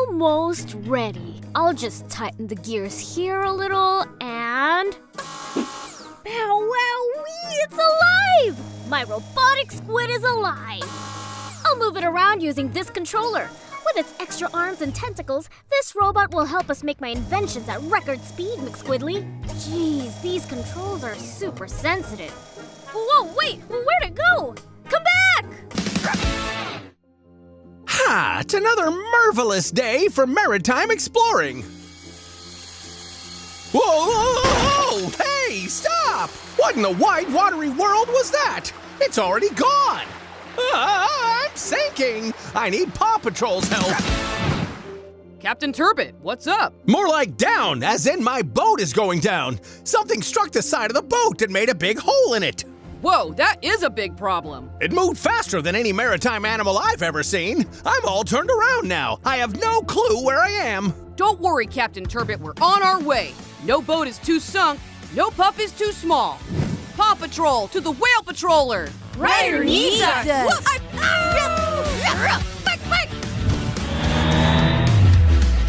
almost ready. I'll just tighten the gears here a little and... Pow, wowee, it's alive! My robotic squid is alive. I'll move it around using this controller. With its extra arms and tentacles, this robot will help us make my inventions at record speed, McSquidly. Jeez, these controls are super sensitive. Whoa, wait, where'd it go? Come back! Ha! It's another marvelous day for maritime exploring. Whoa, whoa, whoa, whoa! Hey, stop! What in the wide, watery world was that? It's already gone. I'm sinking. I need Paw Patrol's help. Captain Turbot, what's up? More like down, as in my boat is going down. Something struck the side of the boat and made a big hole in it. Whoa, that is a big problem. It moved faster than any maritime animal I've ever seen. I'm all turned around now. I have no clue where I am. Don't worry, Captain Turbot, we're on our way. No boat is too sunk, no pup is too small. Paw Patrol to the Whale Patroller. Ryder needs us.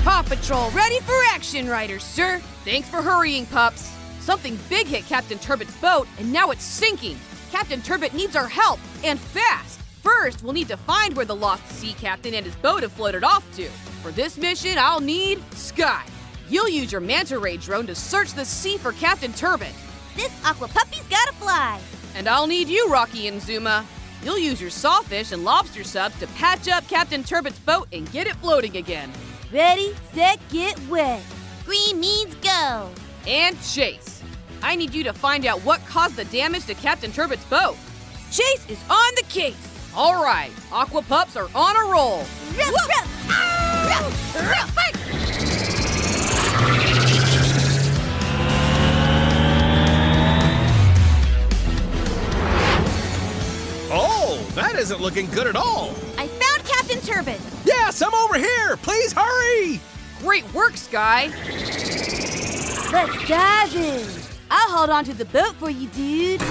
Paw Patrol ready for action, Riders, sir. Thanks for hurrying, pups. Something big hit Captain Turbot's boat, and now it's sinking. Captain Turbot needs our help, and fast. First, we'll need to find where the lost sea captain and his boat have floated off to. For this mission, I'll need Sky. You'll use your manta ray drone to search the sea for Captain Turbot. This aqua puppy's gotta fly. And I'll need you, Rocky and Zuma. You'll use your sawfish and lobster subs to patch up Captain Turbot's boat and get it floating again. Ready, set, get wet. Green means go. And Chase. I need you to find out what caused the damage to Captain Turbot's boat. Chase is on the case. All right, Aqua Pups are on a roll. Oh, that isn't looking good at all. I found Captain Turbot. Yes, I'm over here. Please hurry. Great work, Sky. Let's dive in. I'll hold on to the boat for you, dude.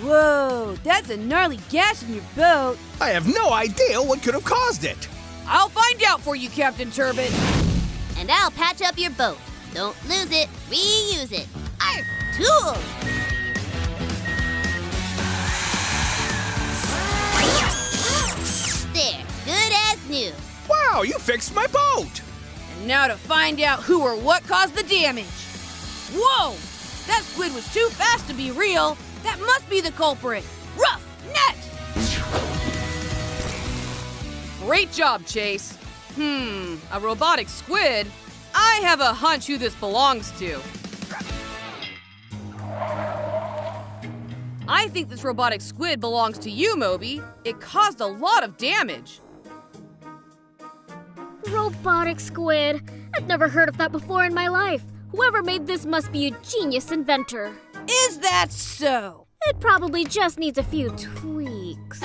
Whoa, that's a gnarly gash in your boat. I have no idea what could have caused it. I'll find out for you, Captain Turbot. And I'll patch up your boat. Don't lose it, reuse it. Arf, tools. There, good as new. Wow, you fixed my boat. And now to find out who or what caused the damage. Whoa! That squid was too fast to be real. That must be the culprit. Rough net! Great job, Chase. A robotic squid? I have a hunch who this belongs to. I think this robotic squid belongs to you, Moby. It caused a lot of damage. Robotic squid. I've never heard of that before in my life. Whoever made this must be a genius inventor. Is that so? It probably just needs a few tweaks.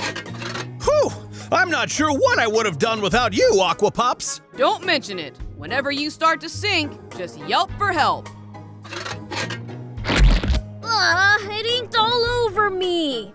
Whew! I'm not sure what I would have done without you, Aqua Pups. Don't mention it. Whenever you start to sink, just yelp for help. It inked all over me.